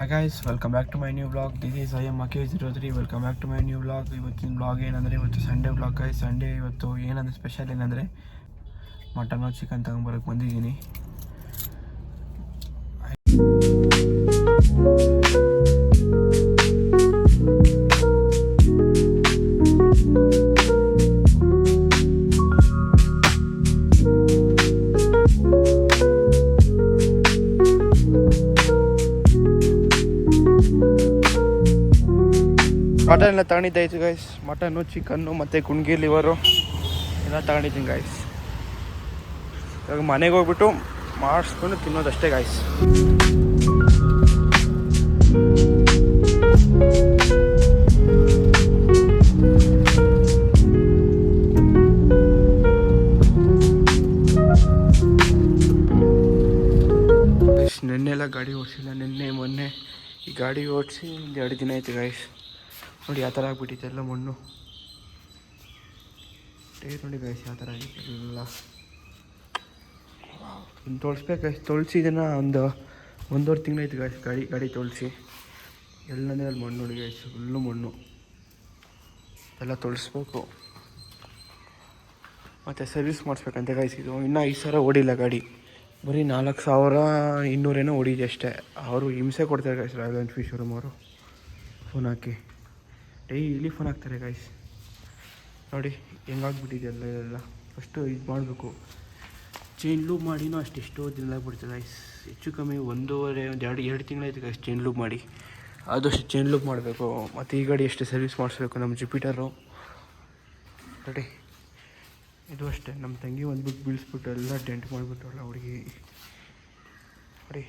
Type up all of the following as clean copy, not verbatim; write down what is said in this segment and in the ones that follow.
Hi guys, welcome back to my new vlog. This is I am Maki03. Welcome back to my new vlog. ಇವತ್ತಿನ blog ಏನಂದರೆ ಇವತ್ತು Sunday blog guys. Sunday ಇವತ್ತು ಏನಂದರೆ special ಏನಂದರೆ mutton chicken ತಗೊಂಬರಕ್ಕೆ ಬಂದಿದ್ದೀನಿ. Mutton ಎಲ್ಲ ತಗೊಂಡಿದ್ದಾಯ್ತು guys. Mutton, chicken ಮತ್ತು ಕುಣ್ಗಿ liver ಎಲ್ಲ ತಗೊಂಡಿದ್ದೀನಿ ಗೈಸ್. ಇವಾಗ ಮನೆಗೆ ಹೋಗ್ಬಿಟ್ಟು ಮಾಡಿಸ್ಕೊಂಡು ತಿನ್ನೋದಷ್ಟೇ ಗೈಸ್. ನೆನ್ನೆ ಎಲ್ಲ ಗಾಡಿ ಓಡಿಸಿಲ್ಲ, ನೆನ್ನೆ ಮೊನ್ನೆ ಈ ಗಾಡಿ ಓಡಿಸಿ 2 ದಿನ ಆಯ್ತು ಗೈಸ್. ನೋಡಿ ಯಾವ ಥರ ಆಗ್ಬಿಟ್ಟಿತ್ತು ಎಲ್ಲ ಮಣ್ಣು. ಟೈರ್ ನೋಡಿ ಗೈಸ್ ಯಾವ ಥರ ಆಗಿತ್ತು ಎಲ್ಲ. ತೊಳ್ಸ್ಬೇಕು ಗೈಸ್. ತೊಳ್ಸಿ ಇದನ್ನು ಒಂದೂವರೆ ತಿಂಗಳಾಯ್ತು ಗೈಸ್ ಗಾಡಿ ತೊಳ್ಸಿ. ಎಲ್ಲಂದರೆ ಅಲ್ಲಿ ಮಣ್ಣು ನೋಡಿ ಗೈಸ್, ಫುಲ್ಲು ಮಣ್ಣು. ಎಲ್ಲ ತೊಳ್ಸ್ಬೇಕು ಮತ್ತು ಸರ್ವಿಸ್ ಮಾಡಿಸ್ಬೇಕಂತೆ ಗೈಸ್. ಇದು ಇನ್ನೂ 5 ಸಾವಿರ ಓಡಿಲ್ಲ ಗಾಡಿ, ಬರೀ 4200 ಓಡಿದೆ ಅಷ್ಟೇ. ಅವರು ಹಿಂಸೆ ಕೊಡ್ತಾರೆ ಗೈಸ್, ರಾಯಲ್ ಎನ್ಫೀಲ್ಡ್ ಶೋರೂಮ್ ಅವರು. ಫೋನ್ ಹಾಕಿ ಡೈಲಿ ಫೋನ್ ಹಾಕ್ತಾರೆ ಗೈಸ್. ನೋಡಿ ಹೆಂಗಾಗ್ಬಿಟ್ಟಿದೆ ಎಲ್ಲ. ಫಸ್ಟು ಇದು ಮಾಡಬೇಕು, ಚೈನ್ ಲೂಪ್ ಮಾಡಿನೂ ಎಷ್ಟೋ ದಿನ ಆಗ್ಬಿಡ್ತದೆ ಗೈಸ್. ಹೆಚ್ಚು ಕಮ್ಮಿ 1.5-2 ತಿಂಗಳಾಯ್ತು ಗೈಸ್ ಚೈನ್ ಲೂಪ್ ಮಾಡಿ. ಆದಷ್ಟು ಚೈನ್ ಲೂಪ್ ಮಾಡಬೇಕು. ಮತ್ತು ಈ ಗಾಡಿ ಎಷ್ಟು ಸರ್ವಿಸ್ ಮಾಡಿಸ್ಬೇಕು. ನಮ್ಮ ಜುಪಿಟರು ನೋಡಿ, ಇದು ಅಷ್ಟೇ. ನಮ್ಮ ತಂಗಿ ಒಂದು ಬಿಟ್ಟು ಬೀಳಿಸ್ಬಿಟ್ಟು ಎಲ್ಲ ಡೆಂಟ್ ಮಾಡಿಬಿಟ್ಟಲ್ಲ ಹುಡುಗಿ. ನೋಡಿ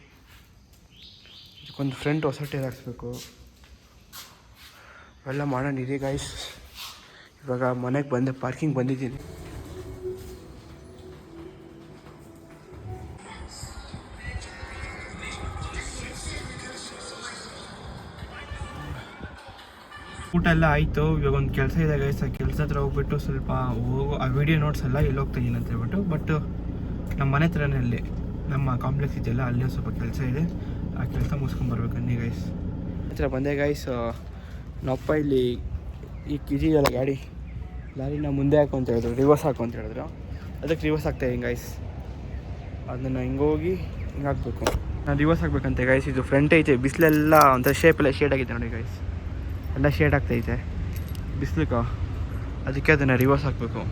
ಇದಕ್ಕೊಂದು ಫ್ರಂಟ್ ಹೊಸ ಟೈರ್ ಹಾಕ್ಸ್ಬೇಕು. ಅವೆಲ್ಲ ಮಾಡೋಣ ಇರಿ ಗೈಸ್. ಇವಾಗ ಮನೆಗೆ ಬಂದೆ, ಪಾರ್ಕಿಂಗ್ ಬಂದಿದ್ದೀನಿ. ಊಟ ಎಲ್ಲ ಆಯಿತು. ಇವಾಗ ಒಂದು ಕೆಲಸ ಇದೆ ಗೈಸ್. ಆ ಕೆಲಸ ಹತ್ರ ಹೋಗ್ಬಿಟ್ಟು ಸ್ವಲ್ಪ ಆ ವಿಡಿಯೋ ನೋಟ್ಸ್ ಎಲ್ಲ ಎಲ್ಲಿ ಹೋಗ್ತಾ ಇದ್ದೀನಿ ಅಂತ ಹೇಳ್ಬಿಟ್ಟು. ಬಟ್ ನಮ್ಮ ಮನೆ ಹತ್ರನೇ ಅಲ್ಲಿ ನಮ್ಮ ಕಾಂಪ್ಲೆಕ್ಸ್ ಇದೆಯಲ್ಲ, ಅಲ್ಲೇ ಸ್ವಲ್ಪ ಕೆಲಸ ಇದೆ. ಆ ಕೆಲಸ ಮುಗಿಸ್ಕೊಂಬರ್ಬೇಕು ಅನ್ನಿ ಗೈಸ್. ಹತ್ರ ಬಂದೆ ಗೈಸ್. ನಪ್ಪ ಇಲ್ಲಿ ಈ ಇದೆಯಲ್ಲ ಗಾಡಿ, ಲಾರಿನ ಮುಂದೆ ಹಾಕು ಅಂತ ಹೇಳಿದ್ರು, ರಿವರ್ಸ್ ಹಾಕು ಅಂತ ಹೇಳಿದ್ರು. ಅದಕ್ಕೆ ರಿವರ್ಸ್ ಆಗ್ತಾಯಿದ್ದೀನಿ ಗೈಸ್. ಅದನ್ನು ಹಿಂಗೋಗಿ ಹಿಂಗೆ ಹಾಕ್ಬೇಕು. ನಾನು ರಿವರ್ಸ್ ಹಾಕ್ಬೇಕಂತೆ ಗೈಸ್. ಇದು ಫ್ರಂಟ್ ಐತೆ, ಬಿಸಿಲೆಲ್ಲ ಒಂಥರ ಶೇಪೆಲ್ಲ ಶೇಡ್ ಆಗಿದೆ ನೋಡಿ ಗೈಸ್. ಎಲ್ಲ ಶೇಡ್ ಆಗ್ತೈತೆ ಬಿಸಿಲಿಗೆ, ಅದಕ್ಕೆ ಅದನ್ನು ರಿವರ್ಸ್ ಹಾಕಬೇಕು.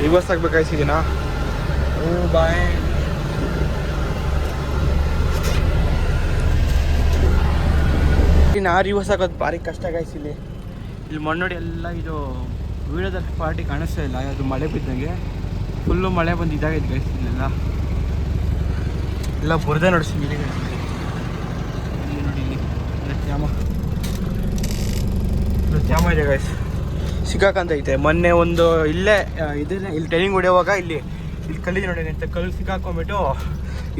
ರಿವರ್ಸ್ ಆಗ್ಬೇಕಾಯ್ಸಿದ್ದೀನಾ. ಬಾಯ್ ಇನ್ನು ರಿವರ್ಸ್ ಹಾಕೋದು ಭಾರಿ ಕಷ್ಟ ಗಾಯ್ಸ್. ಇಲ್ಲಿ ಮಣ್ಣು ನೋಡಿ ಎಲ್ಲ. ಇದು ವೀಡಿಯೋದಲ್ಲಿ ಪಾರ್ಟಿ ಕಾಣಿಸ್ತಾ ಇಲ್ಲ, ಅದು ಮಳೆ ಬಿದ್ದಂಗೆ ಫುಲ್ಲು ಮಳೆ ಬಂದು ಇದಾಗಿದೆ ಗೈಸ್. ಇಲ್ಲೆಲ್ಲ ಎಲ್ಲ ಬುರದೆ ನೋಡಿಸ್ತೀನಿ ಇಲ್ಲಿ ನೋಡಿ. ಇಲ್ಲಿ ತ್ಯಾಮ ಇದೆ ಗೈಸ್, ಸಿಕ್ಕಾಕಂತೈತೆ. ಮೊನ್ನೆ ಒಂದು ಇಲ್ಲೇ ಇಲ್ಲಿ ಟೈರಿಂಗ್ ಹೊಡೆಯುವಾಗ ಇಲ್ಲಿ ಕಲ್ಲಿದೆ ನೋಡಿ ಅಂತ, ಕಲ್ಲು ಸಿಕ್ಕಾಕೊಂಡ್ಬಿಟ್ಟು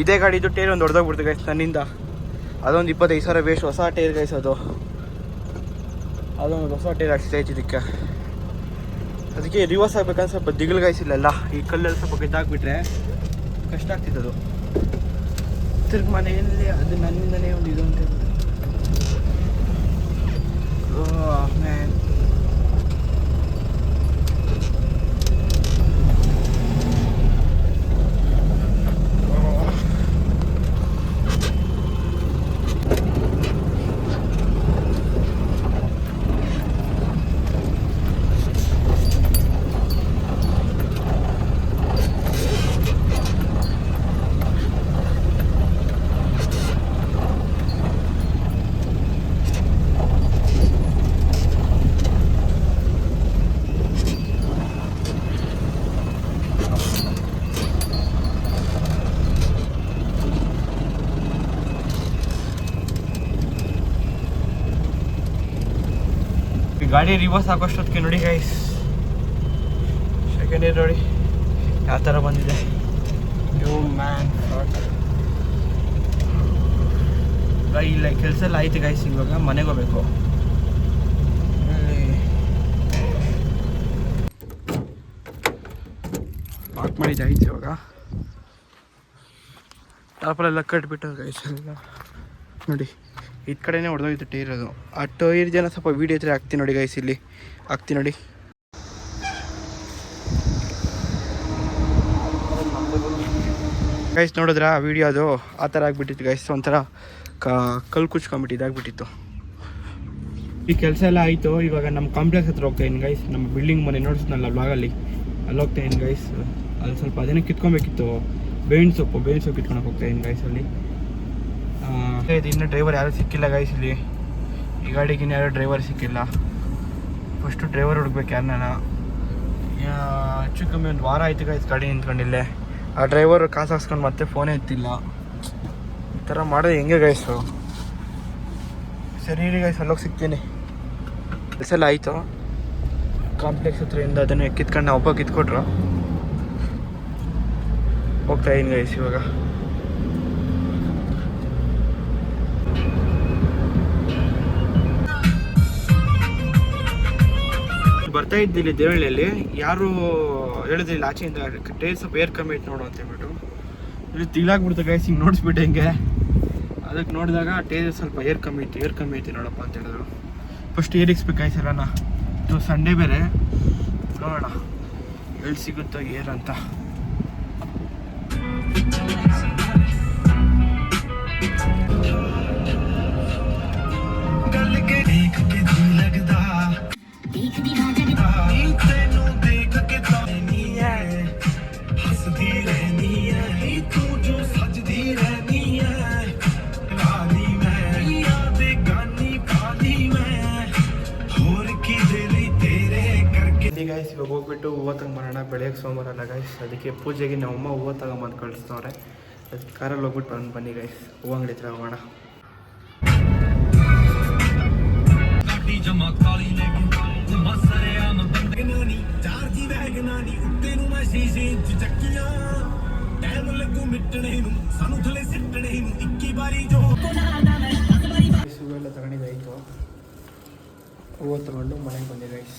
ಇದೇ ಗಾಡಿದು ಟೈರ್ ಒಂದು ಹೊಡೆದೋಗ್ಬಿಡ್ತು ಗೈಸ್ ನನ್ನಿಂದ. ಅದೊಂದು 25 ಸಾವಿರ ವೇಸ್ಟ್. ಹೊಸ ಟೈರ್ ಗೈಸ್ ಅದೊಂದು ಹೊಸ ಟೈರ್ ಹಾಕ್ಸಿದೈತೆ ಇದಕ್ಕೆ. ಅದಕ್ಕೆ ರಿವರ್ಸ್ ಆಗ್ಬೇಕಂದ್ರೆ ಸ್ವಲ್ಪ ದಿಗಿಲು ಗೈಸ್. ಇಲ್ಲೆಲ್ಲ ಈ ಕಲ್ಲೆಲ್ಲ ಸ್ವಲ್ಪ ಗೆದ್ದಾಕ್ಬಿಟ್ರೆ ಕಷ್ಟ ಆಗ್ತಿದ್ದದು. ತಿರ್ಗಿ ಮನೆಯಲ್ಲಿ ಅದು ನನ್ನಿಂದನೇ ಒಂದು ಇದು ಅಂತ ಮ್ಯಾನ್. ಗಾಡಿ ರಿವರ್ಸ್ ಹಾಕೋಷ್ಟೊತ್ತಿಗೆ ನೋಡಿ ಗೈಸ್, ಸೆಕೆಂಡ್ ಇಯರ್ ನೋಡಿ ಯಾವ ಥರ ಬಂದಿದೆ. ಯೋ ಮ್ಯಾನ್ ಇಲ್ಲ ಕೆಲಸ ಎಲ್ಲ ಆಯ್ತು ಗೈಸ್. ಇವಾಗ ಮನೆಗೆ ಹೋಗ್ಬೇಕು. ಪಾರ್ಕ್ ಮಾಡಿದ್ದಾಯ್ತು. ಇವಾಗ ಟಾಪಲ್ಲೆಲ್ಲ ಕಟ್ಬಿಟ್ಟು ಗೈಸ್ ಎಲ್ಲ ನೋಡಿ ಈ ಕಡೆನೇ ಹೊಡೆದೋಯ್ತು ಟೈರ್. ಅದು ಆ ಟೈರ್ ಜನ ಸ್ವಲ್ಪ ವೀಡಿಯೋ ಹತ್ರ ಹಾಕ್ತೀನಿ ನೋಡಿ ಗೈಸ್, ಇಲ್ಲಿ ಹಾಕ್ತೀನಿ ನೋಡಿ. ಗೈಸ್ ನೋಡಿದ್ರ ಆ ವೀಡಿಯೋ, ಅದು ಆ ಥರ ಆಗಿಬಿಟ್ಟಿತ್ತು ಗೈಸ್. ಒಂಥರ ಕಲ್ಲು ಕುಚ್ಕೊಂಬಿಟ್ಟು ಇದಾಗ್ಬಿಟ್ಟಿತ್ತು. ಈ ಕೆಲಸ ಎಲ್ಲ ಆಯಿತು. ಇವಾಗ ನಮ್ಮ ಕಾಂಪ್ಲೆಕ್ಸ್ ಹತ್ರ ಹೋಗ್ತಾಯಿದ್ದೀನಿ ಗೈಸ್. ನಮ್ಮ ಬಿಲ್ಡಿಂಗ್ ಮನೆ ನೋಡಿಸ್ನಲ್ಲ ಬ್ಲಾಗಲ್ಲಿ, ಅಲ್ಲಿ ಹೋಗ್ತಾಯಿದ್ದೀನಿ ಗೈಸ್. ಅಲ್ಲಿ ಸ್ವಲ್ಪ ಅದೇನೋ ಕಿತ್ಕೊಬೇಕಿತ್ತು, ಬೇವಿನ ಸೊಪ್ಪು ಕಿತ್ಕೊಳಕ್ಕೆ ಹೋಗ್ತಾಯಿದ್ದೀನಿ ಗೈಸ್. ಅಲ್ಲಿ ಇನ್ನೂ ಡ್ರೈವರ್ ಯಾರೂ ಸಿಕ್ಕಿಲ್ಲ ಗೈಸ್. ಇಲ್ಲಿ ಈ ಗಾಡಿಗೆ ಯಾರು ಡ್ರೈವರ್ ಸಿಕ್ಕಿಲ್ಲ. ಫಸ್ಟು ಡ್ರೈವರ್ ಹುಡುಕ್ಬೇಕು ಯಾರನ್ನ. ಹೆಚ್ಚು ಕಮ್ಮಿ ಒಂದು ವಾರ ಆಯ್ತು ಗೈಸ್ ಗಾಡಿ ನಿಂತ್ಕೊಂಡಿಲ್ಲೇ. ಆ ಡ್ರೈವರ್ ಕಾಸು ಹಾಕ್ಸ್ಕೊಂಡು ಮತ್ತೆ ಫೋನೇ ಎತ್ತಿಲ್ಲ. ಈ ಥರ ಮಾಡೋದು ಹೆಂಗೆ ಗೈಸು? ಸರಿ ಗೈಸ್, ಅಲ್ಲೋಗಿ ಸಿಗ್ತೀನಿ. ಕೆಲಸ ಎಲ್ಲ ಆಯಿತು. ಕಾಂಪ್ಲೆಕ್ಸ್ ಹತ್ರದಿಂದ ಅದನ್ನು ಕಿತ್ಕೊಂಡು ನಾವು ಒಬ್ಬ ಕಿತ್ಕೊಟ್ರು. ಹೋಗ್ತಾ ಇದ್ದೀನಿ ಗೈಸ್ ಇವಾಗ. ಬರ್ತಾ ಇದ್ದಿಲ್ಲಿ ದೇವಳ್ಳಿಯಲ್ಲಿ ಯಾರು ಹೇಳಿದ್ರಿಲ್ಲ ಆಚೆಯಿಂದ ಟೈರ್ ಸ್ವಲ್ಪ ಏರ್ ಕಮ್ಮಿ ಐತೆ ನೋಡು ಅಂತ ಹೇಳ್ಬಿಟ್ಟು. ಇಲ್ಲಿ ತಿಳಾಗ್ಬಿಡ್ತು ಗೈಸ್, ಹಿಂಗೆ ನೋಡಿಸ್ಬಿಟ್ಟು ಹೆಂಗೆ. ಅದಕ್ಕೆ ನೋಡಿದಾಗ ಟೈರ್ ಸ್ವಲ್ಪ ಏರ್ ಕಮ್ಮಿ ಐತಿ ನೋಡಪ್ಪ ಅಂತ ಹೇಳಿದ್ರು. ಫಸ್ಟ್ ಏರ್ ಇಕ್ಸ್ಬೇಕು ಗೈಸ್ ಎಲ್ಲನ. ಇದು ಸಂಡೇ ಬೇರೆ, ನೋಡೋಣ ಎಲ್ಲಿ ಸಿಗುತ್ತೋ ಏರ್ ಅಂತ. ಗೈಸ್ ಇವಾಗ ಹೋಗ್ಬಿಟ್ಟು ಹೂವು ತಗೊಂಬರೋಣ. ಬೆಳಗ್ಗೆ ಸೋಮವಾರ ಅಲ್ಲ ಗೈಸ್, ಅದಕ್ಕೆ ಪೂಜೆಗೆ ನಮ್ಮಮ್ಮ ಹೂವು ತಗೊಂಬಂದು ಕಳಿಸ್ತವ್ರೆ. ಅದಕ್ಕೆ ಕಾರಲ್ಲಿ ಹೋಗ್ಬಿಟ್ಟು ಬನ್ನಿ ಗೈಸ್, ಹೂವು ಅಂಗಡಿ ಹತ್ರ ಹೋಗೋಣ. ಹೂವು ಎಲ್ಲ ತಗೊಂಡಿದ್ದಾಯಿತು. ಹೂವು ತಗೊಂಡು ಮನೆಗೆ ಬಂದೆ ಗೈಸ್.